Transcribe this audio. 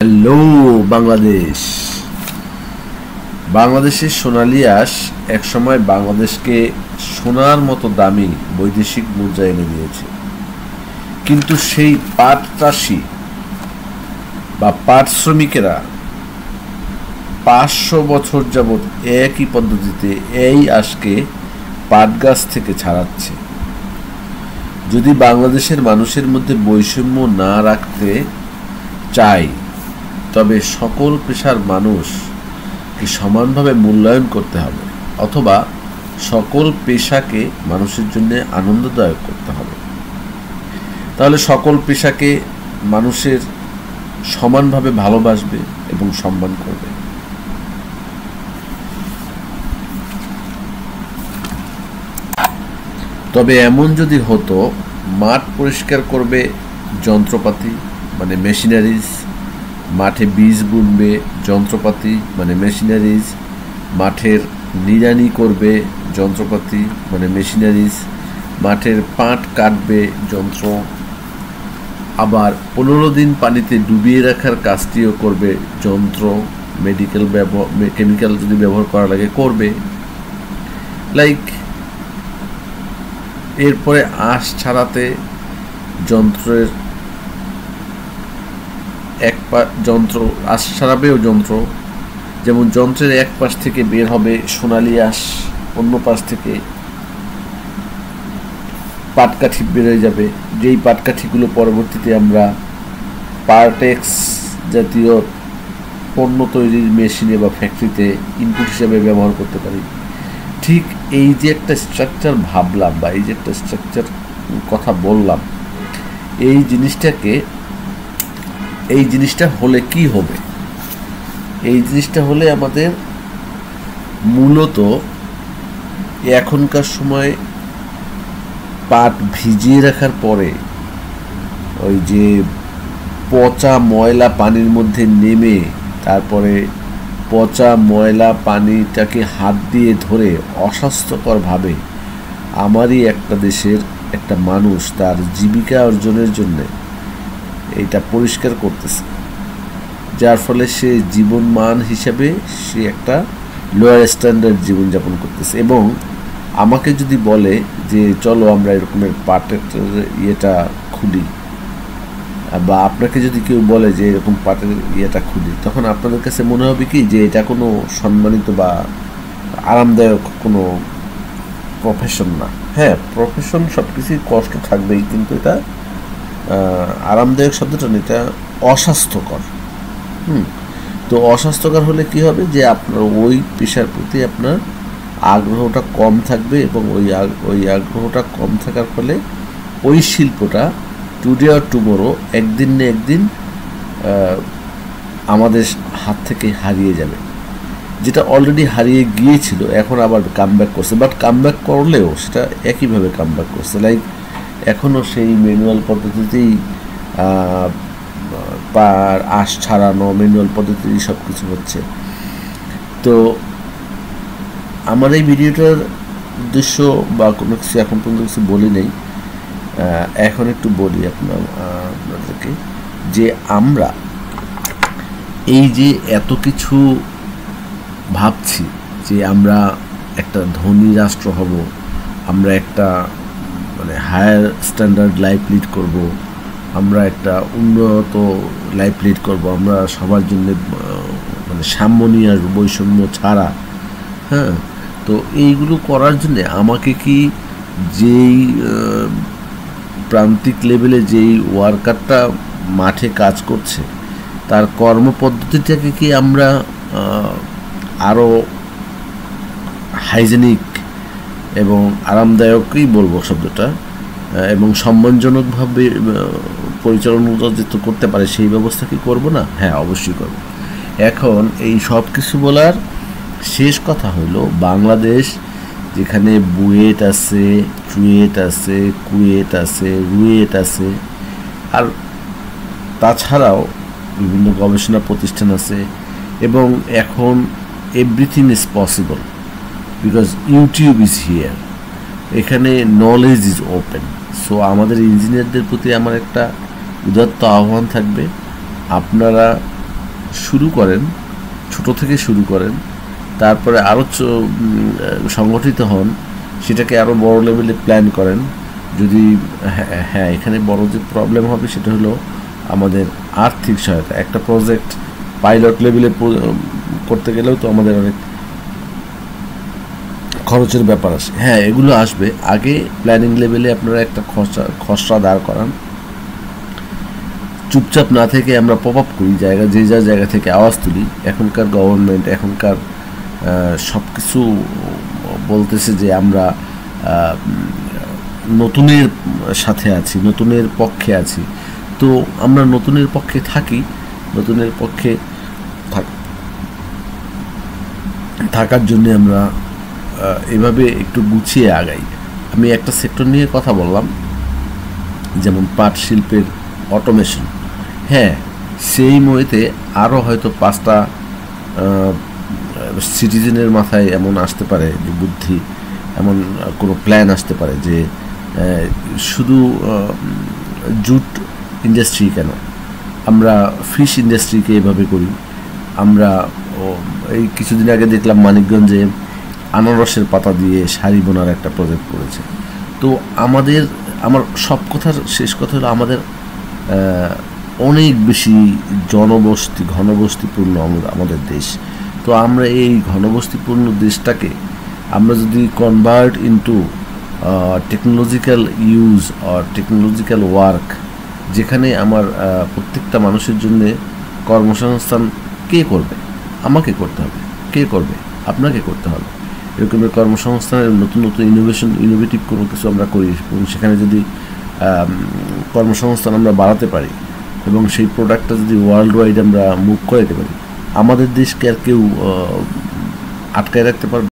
Hello Bangladesh. বাংলাদেশের সোনালী আঁশ একসময় বাংলাদেশকে সোনার মতো দামি বৈদেশিক মুদ্রা এনে দিয়েছে, কিন্তু সেই পাট চাষি বা পাট শ্রমিকেরা 500 বছর যাবৎ একই পদ্ধতিতে এই আঁশকে পাট গাছ থেকে ছাড়াচ্ছে। যদি বাংলাদেশের মানুষের মধ্যে বৈষম্য না রাখতে চাই, তবে সকল পেশার মানুষকে সমানভাবে মূল্যায়ন করতে হবে, অথবা সকল পেশাকে মানুষের জন্য আনন্দদায়ক করতে হবে। তাহলে সকল পেশাকে মানুষের সমানভাবে ভালোবাসবে এবং সম্মান করবে। তবে এমন যদি হতো, মাঠ পরিষ্কার করবে যন্ত্রপাতি মানে মেশিনারিজ, মাঠে বীজ বুনবে যন্ত্রপাতি মানে মেশিনারিজ, মাঠের নিড়ানি করবে যন্ত্রপাতি মানে মেশিনারিজ, মাঠের পাট কাটবে যন্ত্র, আবার 15 দিন পানিতে ডুবিয়ে রাখার কাজটিও করবে যন্ত্র, কেমিক্যাল যদি ব্যবহার করা লাগে করবে। এরপরে আঁশ ছাড়াতে যন্ত্রের আঁশ ছাড়াবেও যন্ত্র, যেমন যন্ত্রের এক পাশ থেকে বের হবে সোনালী আঁশ, অন্য পাশ থেকে পাটকাঠি বেরোয় যাবে, যেই পাটকাঠিগুলো পরবর্তীতে আমরা পার্টেক্স জাতীয় পণ্য তৈরির মেশিনে বা ফ্যাক্টরিতে ইনপুট হিসেবে ব্যবহার করতে পারি। ঠিক এই যে একটা স্ট্রাকচার ভাবলাম বা এই যে একটা স্ট্রাকচার কথা বললাম, এই জিনিসটা হলে কি হবে? এই জিনিসটা হলে আমাদের মূলত এখনকার সময় পাট ভিজিয়ে রাখার পরে ওই যে পচা ময়লা পানির মধ্যে নেমে তারপরে পচা ময়লা পানিটাকে হাত দিয়ে ধরে অস্বাস্থ্যকরভাবে আমারই একটা দেশের একটা মানুষ তার জীবিকা অর্জনের জন্য এটা পরিষ্কার করতেছে, যার ফলে সে জীবন মান হিসাবে সে একটা লোয়ার স্ট্যান্ডার্ড জীবনযাপন করতেছে। এবং আমাকে যদি বলে যে চলো আমরা এরকমের পাটের ইয়েটা খুলি, বা আপনাকে যদি কেউ বলে যে এরকম পাটের ইয়েটা খুলি, তখন আপনাদের কাছে মনে হবে কি যে এটা কোনো সম্মানিত বা আরামদায়ক কোনো প্রফেশন না। হ্যাঁ, প্রফেশন সব কিছুই কষ্ট থাকবেই, কিন্তু এটা আরামদায়ক শব্দটা না, এটা অস্বাস্থ্যকর। তো অস্বাস্থ্যকর হলে কি হবে, যে আপনার ওই পেশার প্রতি আপনার আগ্রহটা কম থাকবে, এবং ওই আগ্রহটা কম থাকার ফলে ওই শিল্পটা টুডে আর টুমোরো একদিন না একদিন আমাদের হাত থেকে হারিয়ে যাবে, যেটা অলরেডি হারিয়ে গিয়েছিল, এখন আবার কামব্যাক করছে। বাট কামব্যাক করলেও সেটা একইভাবে কামব্যাক করছে, এখনও সেই ম্যানুয়াল পদ্ধতিতেই আঁশ ছাড়ানো, ম্যানুয়াল পদ্ধতিতেই সব কিছু হচ্ছে। তো আমার এই ভিডিওটার উদ্দেশ্য বা কোনো কিছু এখন পর্যন্ত কিছু বলি নেই, এখন একটু বলি আপনাদেরকে যে আমরা এই যে এত কিছু ভাবছি যে আমরা একটা ধনী রাষ্ট্র হব, আমরা একটা হায়ার স্ট্যান্ডার্ড লাইফ লিড করব, আমরা একটা উন্নত লাইফ লিড করব, আমরা সবার জন্য সাম্যনী আর বৈষম্য ছাড়া। হ্যাঁ, তো এইগুলো করার জন্যে আমাকে কি যেই প্রান্তিক লেভেলে যেই ওয়ার্কারটা মাঠে কাজ করছে তার কর্মপদ্ধতিটাকে কি আমরা আরও হাইজেনিক এবং আরামদায়কই বলবো শব্দটা, এবং সম্মানজনকভাবে পরিচালনা করতে পারে সেই ব্যবস্থা কি করবো না? হ্যাঁ, অবশ্যই করব। এখন এই সব কিছু বলার শেষ কথা হলো, বাংলাদেশ যেখানে বুয়েট আছে, চুয়েট আছে, কুয়েট আছে, রুয়েট আছে, আর তাছাড়াও বিভিন্ন গবেষণা প্রতিষ্ঠান আছে, এবং এখন everything is possible because YouTube is here. এখানে নলেজ ইজ ওপেন। সো আমাদের ইঞ্জিনিয়ারদের প্রতি আমার একটা উদাত্ত আহ্বান থাকবে, আপনারা শুরু করেন, ছোট থেকে শুরু করেন, তারপরে আরও সংগঠিত হন, সেটাকে আরও বড় লেভেলে প্ল্যান করেন। যদি হ্যাঁ এখানে বড় যে প্রবলেম হবে সেটা হলো আমাদের আর্থিক সহায়তা। একটা প্রজেক্ট পাইলট লেভেলে করতে গেলেও তো আমাদের অনেক খরচের ব্যাপার আসে। হ্যাঁ, এগুলো আসবে। আগে প্ল্যানিং লেভেলে আপনারা একটা খসড়া দাঁড় করান, চুপচাপ না থেকে আমরা পপ আপ করি, যে যার জায়গা থেকে আওয়াজ তুলি। এখনকার গভর্নমেন্ট, এখনকার সব কিছু বলতেছে যে আমরা নতুনের সাথে আছি, নতুনের পক্ষে আছি। তো আমরা নতুনের পক্ষে থাকি, নতুনের পক্ষে থাকার জন্য আমরা এভাবে একটু গুছিয়ে আগাই। আমি একটা সেক্টর নিয়ে কথা বললাম, যেমন পাট শিল্পের অটোমেশন। হ্যাঁ, সেই মইতে আরও হয়তো 5টা সিটিজেনের মাথায় এমন আসতে পারে যে বুদ্ধি, এমন কোনো প্ল্যান আসতে পারে যে শুধু জুট ইন্ডাস্ট্রি কেন, আমরা ফিশ ইন্ডাস্ট্রিকে এভাবে করি। আমরা এই কিছুদিন আগে দেখলাম মানিকগঞ্জে আনারসের পাতা দিয়ে শাড়ি বোনার একটা প্রজেক্ট করেছে। তো আমার সব কথার শেষ কথা হলো আমাদের অনেক বেশি ঘনবস্তিপূর্ণ আমাদের দেশ। তো আমরা এই ঘনবস্তিপূর্ণ দেশটাকে আমরা যদি convert into technological use or technological work, যেখানে আমার প্রত্যেকটা মানুষের জন্য কর্মসংস্থান কে করবে? আমাকে করতে হবে। কে করবে? আপনাকে করতে হবে। এরকমের কর্মসংস্থানের নতুন নতুন ইনোভেটিভ কোনো কিছু আমরা করি, এবং সেখানে যদি কর্মসংস্থান আমরা বাড়াতে পারি এবং সেই প্রোডাক্টটা যদি ওয়ার্ল্ড ওয়াইড আমরা মুভ করে দিতে পারি, আমাদের দেশকে আর কেউ আটকায় রাখতে পারবে?